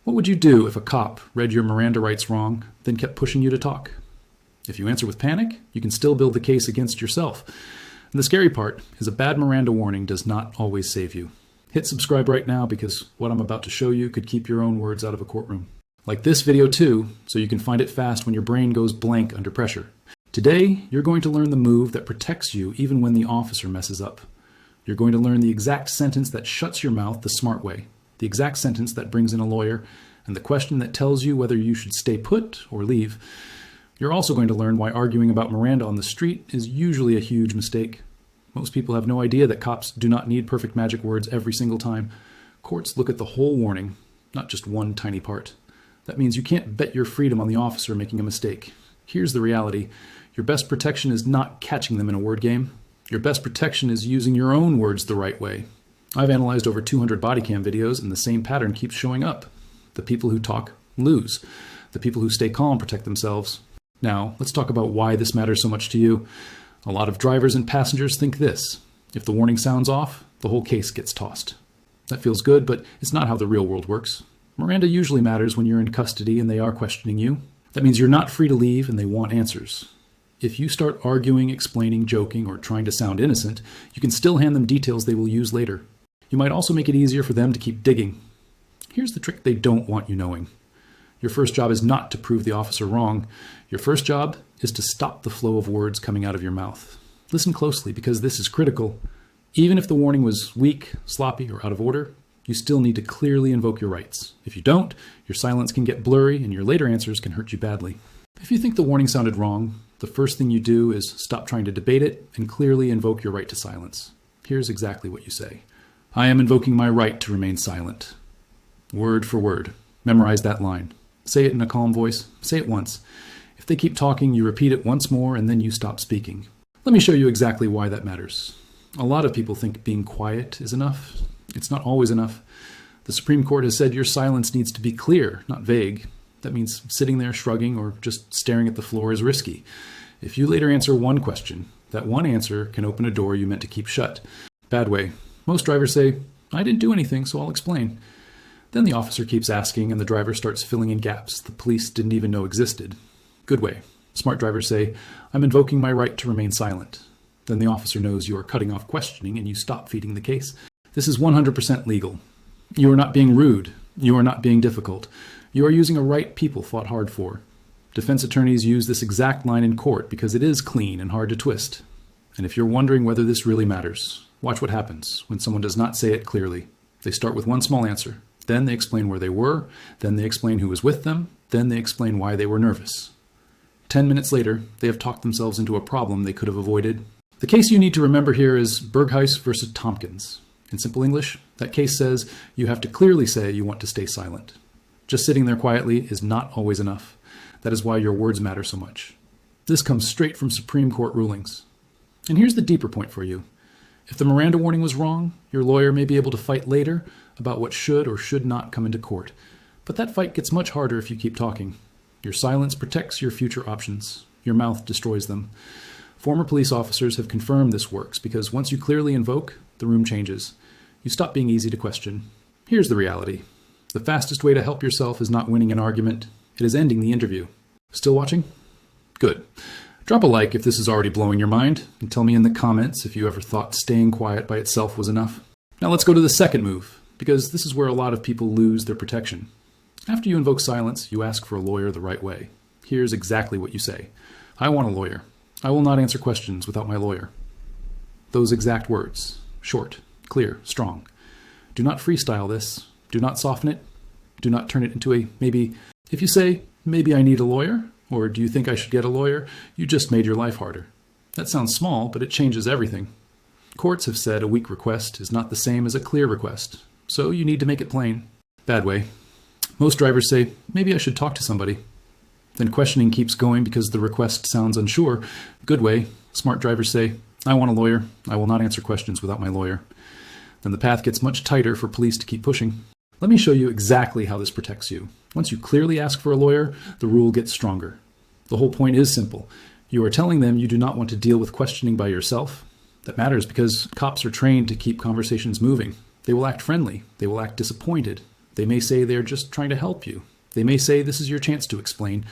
What would you do if a cop read your Miranda rights wrong, then kept pushing you to talk? If you answer with panic, you can still build the case against yourself. And the scary part is a bad Miranda warning does not always save you. Hit subscribe right now because what I'm about to show you could keep your own words out of a courtroom. Like this video too, so you can find it fast when your brain goes blank under pressure. Today, you're going to learn the move that protects you even when the officer messes up. You're going to learn the exact sentence that shuts your mouth the smart way, the exact sentence that brings in a lawyer, and the question that tells you whether you should stay put or leave. You're also going to learn why arguing about Miranda on the street is usually a huge mistake. Most people have no idea that cops do not need perfect magic words every single time. Courts look at the whole warning, not just one tiny part. That means you can't bet your freedom on the officer making a mistake. Here's the reality. Your best protection is not catching them in a word game. Your best protection is using your own words the right way. I've analyzed over 200 body cam videos and the same pattern keeps showing up. The people who talk lose. The people who stay calm protect themselves. Now, let's talk about why this matters so much to you. A lot of drivers and passengers think this. If the warning sounds off, the whole case gets tossed. That feels good, but it's not how the real world works. Miranda usually matters when you're in custody and they are questioning you. That means you're not free to leave and they want answers. If you start arguing, explaining, joking, or trying to sound innocent, you can still hand them details they will use later. You might also make it easier for them to keep digging. Here's the trick they don't want you knowing. Your first job is not to prove the officer wrong. Your first job is to stop the flow of words coming out of your mouth. Listen closely because this is critical. Even if the warning was weak, sloppy, or out of order, you still need to clearly invoke your rights. If you don't, your silence can get blurry and your later answers can hurt you badly. If you think the warning sounded wrong, the first thing you do is stop trying to debate it and clearly invoke your right to silence. Here's exactly what you say. I am invoking my right to remain silent. Word for word. Memorize that line. Say it in a calm voice. Say it once. If they keep talking, you repeat it once more and then you stop speaking. Let me show you exactly why that matters. A lot of people think being quiet is enough. It's not always enough. The Supreme Court has said your silence needs to be clear, not vague. That means sitting there shrugging or just staring at the floor is risky. If you later answer one question, that one answer can open a door you meant to keep shut. Bad way. Most drivers say, I didn't do anything, so I'll explain. Then the officer keeps asking and the driver starts filling in gaps the police didn't even know existed. Good way. Smart drivers say, I'm invoking my right to remain silent. Then the officer knows you are cutting off questioning and you stop feeding the case. This is 100% legal. You are not being rude. You are not being difficult. You are using a right people fought hard for. Defense attorneys use this exact line in court because it is clean and hard to twist. And if you're wondering whether this really matters, watch what happens when someone does not say it clearly. They start with one small answer. Then they explain where they were. Then they explain who was with them. Then they explain why they were nervous. 10 minutes later, they have talked themselves into a problem they could have avoided. The case you need to remember here is Berghuis versus Thompkins. In simple English, that case says you have to clearly say you want to stay silent. Just sitting there quietly is not always enough. That is why your words matter so much. This comes straight from Supreme Court rulings. And here's the deeper point for you. If the Miranda warning was wrong, your lawyer may be able to fight later about what should or should not come into court. But that fight gets much harder if you keep talking. Your silence protects your future options. Your mouth destroys them. Former police officers have confirmed this works because once you clearly invoke, the room changes. You stop being easy to question. Here's the reality. The fastest way to help yourself is not winning an argument. It is ending the interview. Still watching? Good. Drop a like if this is already blowing your mind, and tell me in the comments if you ever thought staying quiet by itself was enough. Now let's go to the second move, because this is where a lot of people lose their protection. After you invoke silence, you ask for a lawyer the right way. Here's exactly what you say. I want a lawyer. I will not answer questions without my lawyer. Those exact words. Short, clear, strong. Do not freestyle this. Do not soften it. Do not turn it into a maybe. If you say, maybe I need a lawyer, or do you think I should get a lawyer, you just made your life harder. That sounds small, but it changes everything. Courts have said a weak request is not the same as a clear request, so you need to make it plain. Bad way. Most drivers say, maybe I should talk to somebody. Then questioning keeps going because the request sounds unsure. Good way. Smart drivers say, I want a lawyer. I will not answer questions without my lawyer. Then the path gets much tighter for police to keep pushing. Let me show you exactly how this protects you. Once you clearly ask for a lawyer, the rule gets stronger. The whole point is simple. You are telling them you do not want to deal with questioning by yourself. That matters because cops are trained to keep conversations moving. They will act friendly. They will act disappointed. They may say they're just trying to help you. They may say this is your chance to explain.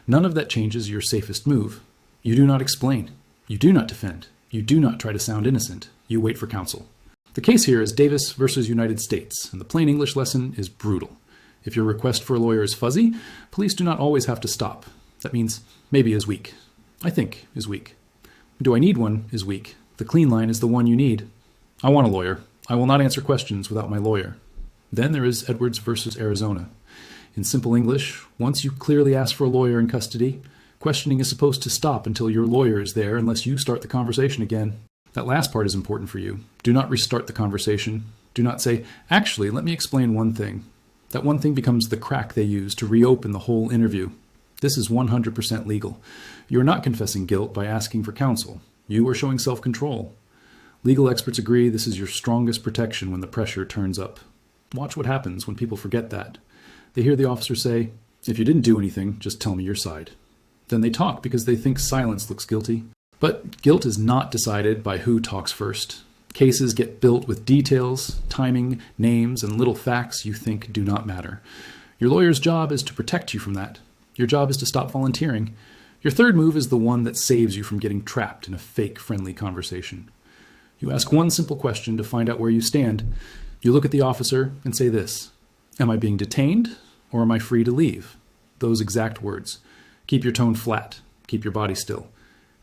None of that changes your safest move. You do not explain. You do not defend. You do not try to sound innocent. You wait for counsel. The case here is Davis versus United States, and the plain English lesson is brutal. If your request for a lawyer is fuzzy, police do not always have to stop. That means maybe is weak. I think is weak. Do I need one is weak. The clean line is the one you need. I want a lawyer. I will not answer questions without my lawyer. Then there is Edwards versus Arizona. In simple English, once you clearly ask for a lawyer in custody, questioning is supposed to stop until your lawyer is there unless you start the conversation again. That last part is important for you. Do not restart the conversation. Do not say, actually, let me explain one thing. That one thing becomes the crack they use to reopen the whole interview. This is 100% legal. You are not confessing guilt by asking for counsel. You are showing self-control. Legal experts agree this is your strongest protection when the pressure turns up. Watch what happens when people forget that. They hear the officer say, if you didn't do anything, just tell me your side. Then they talk because they think silence looks guilty. But guilt is not decided by who talks first. Cases get built with details, timing, names, and little facts you think do not matter. Your lawyer's job is to protect you from that. Your job is to stop volunteering. Your third move is the one that saves you from getting trapped in a fake, friendly conversation. You ask one simple question to find out where you stand. You look at the officer and say this: am I being detained or am I free to leave? Those exact words. Keep your tone flat. Keep your body still.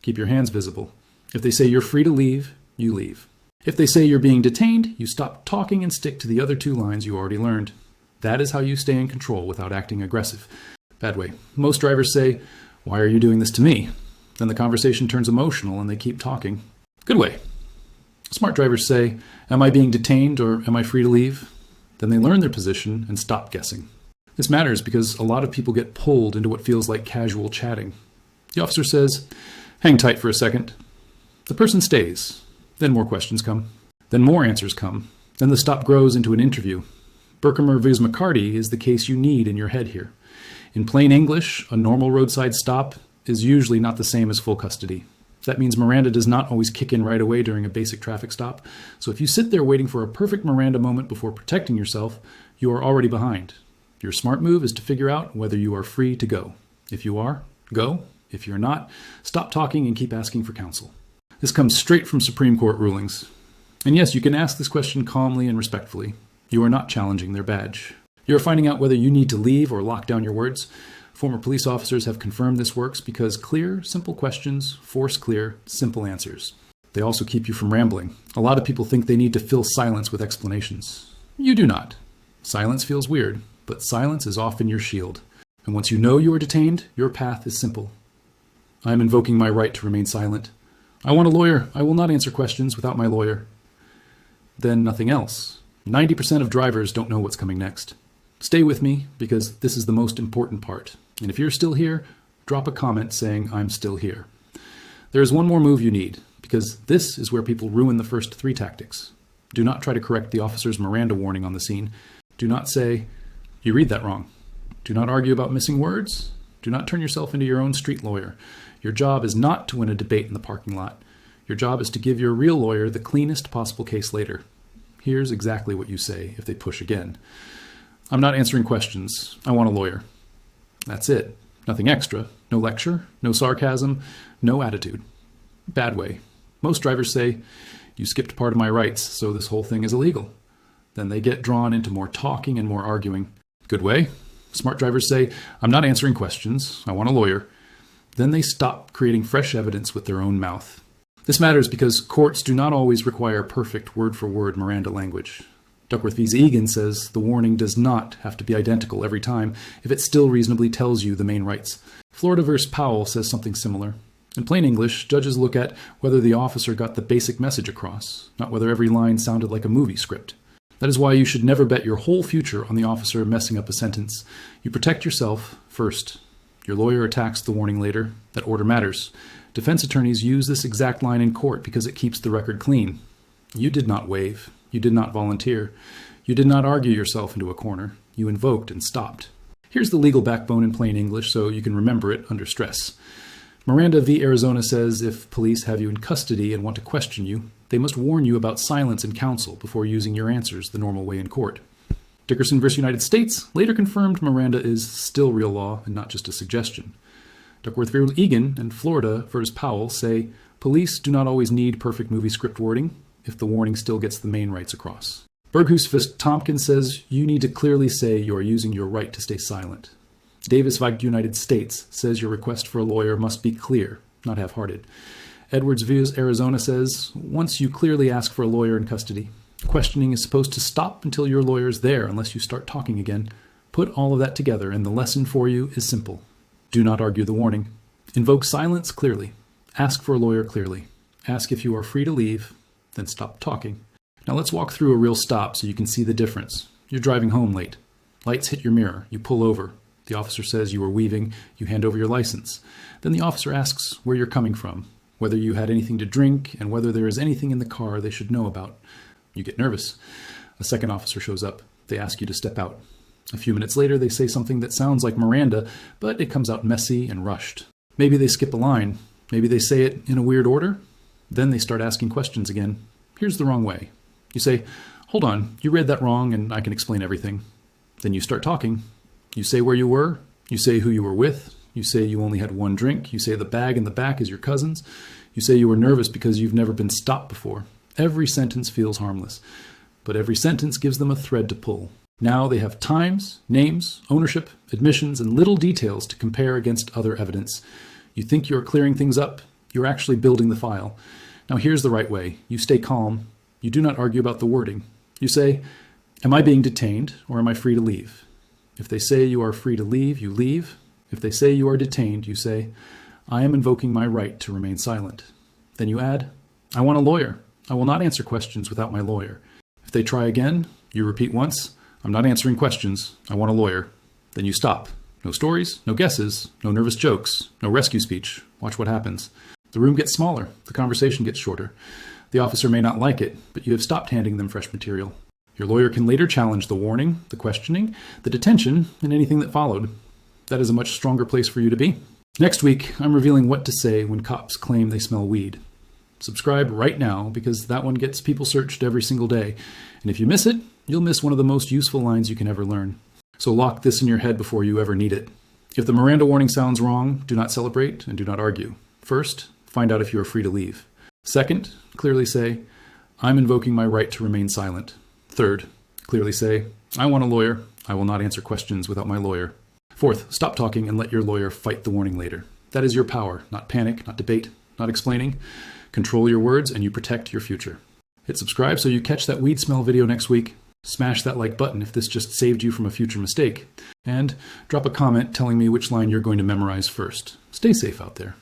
Keep your hands visible. If they say you're free to leave, you leave. If they say you're being detained, you stop talking and stick to the other two lines you already learned. That is how you stay in control without acting aggressive. Bad way. Most drivers say, why are you doing this to me? Then the conversation turns emotional and they keep talking. Good way. Smart drivers say, am I being detained or am I free to leave? Then they learn their position and stop guessing. This matters because a lot of people get pulled into what feels like casual chatting. The officer says, hang tight for a second. The person stays. Then more questions come. Then more answers come. Then the stop grows into an interview. Berkemer vs. McCarty is the case you need in your head here. In plain English, a normal roadside stop is usually not the same as full custody. That means Miranda does not always kick in right away during a basic traffic stop. So if you sit there waiting for a perfect Miranda moment before protecting yourself, you are already behind. Your smart move is to figure out whether you are free to go. If you are, go. If you're not, stop talking and keep asking for counsel. This comes straight from Supreme Court rulings. And yes, you can ask this question calmly and respectfully. You are not challenging their badge. You are finding out whether you need to leave or lock down your words. Former police officers have confirmed this works because clear, simple questions force clear, simple answers. They also keep you from rambling. A lot of people think they need to fill silence with explanations. You do not. Silence feels weird, but silence is often your shield. And once you know you are detained, your path is simple. I am invoking my right to remain silent. I want a lawyer. I will not answer questions without my lawyer. Then nothing else. 90% of drivers don't know what's coming next. Stay with me because this is the most important part. And if you're still here, drop a comment saying I'm still here. There is one more move you need because this is where people ruin the first three tactics. Do not try to correct the officer's Miranda warning on the scene. Do not say, you read that wrong. Do not argue about missing words. Do not turn yourself into your own street lawyer. Your job is not to win a debate in the parking lot. Your job is to give your real lawyer the cleanest possible case later. Here's exactly what you say if they push again. I'm not answering questions. I want a lawyer. That's it. Nothing extra. No lecture, no sarcasm, no attitude. Bad way. Most drivers say, you skipped part of my rights, so this whole thing is illegal. Then they get drawn into more talking and more arguing. Good way. Smart drivers say, I'm not answering questions. I want a lawyer. Then they stop creating fresh evidence with their own mouth. This matters because courts do not always require perfect word-for-word Miranda language. Duckworth v. Eagan says the warning does not have to be identical every time if it still reasonably tells you the main rights. Florida v. Powell says something similar. In plain English, judges look at whether the officer got the basic message across, not whether every line sounded like a movie script. That is why you should never bet your whole future on the officer messing up a sentence. You protect yourself first. Your lawyer attacks the warning later. That order matters. Defense attorneys use this exact line in court because it keeps the record clean. You did not waive. You did not volunteer. You did not argue yourself into a corner. You invoked and stopped. Here's the legal backbone in plain English so you can remember it under stress. Miranda v. Arizona says if police have you in custody and want to question you, they must warn you about silence and counsel before using your answers the normal way in court. Dickerson v. United States later confirmed Miranda is still real law and not just a suggestion. Duckworth v. Eagan and Florida v. Powell say police do not always need perfect movie script wording if the warning still gets the main rights across. Berghuis v. Thompkins says you need to clearly say you are using your right to stay silent. Davis v. United States says your request for a lawyer must be clear, not half-hearted. Edwards v. Arizona says once you clearly ask for a lawyer in custody, questioning is supposed to stop until your lawyer's there unless you start talking again. Put all of that together and the lesson for you is simple. Do not argue the warning. Invoke silence clearly. Ask for a lawyer clearly. Ask if you are free to leave, then stop talking. Now let's walk through a real stop so you can see the difference. You're driving home late. Lights hit your mirror. You pull over. The officer says you were weaving. You hand over your license. Then the officer asks where you're coming from, whether you had anything to drink, and whether there is anything in the car they should know about. You get nervous. A second officer shows up. They ask you to step out. A few minutes later, they say something that sounds like Miranda, but it comes out messy and rushed. Maybe they skip a line. Maybe they say it in a weird order. Then they start asking questions again. Here's the wrong way. You say, hold on, you read that wrong and I can explain everything. Then you start talking. You say where you were. You say who you were with. You say you only had one drink. You say the bag in the back is your cousin's. You say you were nervous because you've never been stopped before. Every sentence feels harmless, but every sentence gives them a thread to pull. Now they have times, names, ownership, admissions, and little details to compare against other evidence. You think you're clearing things up. You're actually building the file. Now here's the right way. You stay calm. You do not argue about the wording. You say, am I being detained or am I free to leave? If they say you are free to leave, you leave. If they say you are detained, you say, I am invoking my right to remain silent. Then you add, I want a lawyer. I will not answer questions without my lawyer. If they try again, you repeat once, I'm not answering questions. I want a lawyer. Then you stop. No stories, no guesses, no nervous jokes, no rescue speech. Watch what happens. The room gets smaller. The conversation gets shorter. The officer may not like it, but you have stopped handing them fresh material. Your lawyer can later challenge the warning, the questioning, the detention, and anything that followed. That is a much stronger place for you to be. Next week, I'm revealing what to say when cops claim they smell weed. Subscribe right now because that one gets people searched every single day. And if you miss it, you'll miss one of the most useful lines you can ever learn. So lock this in your head before you ever need it. If the Miranda warning sounds wrong, do not celebrate and do not argue. First, find out if you are free to leave. Second, clearly say, I'm invoking my right to remain silent. Third, clearly say, I want a lawyer. I will not answer questions without my lawyer. Fourth, stop talking and let your lawyer fight the warning later. That is your power, not panic, not debate, not explaining. Control your words and you protect your future. Hit subscribe so you catch that weed smell video next week. Smash that like button if this just saved you from a future mistake. And drop a comment telling me which line you're going to memorize first. Stay safe out there.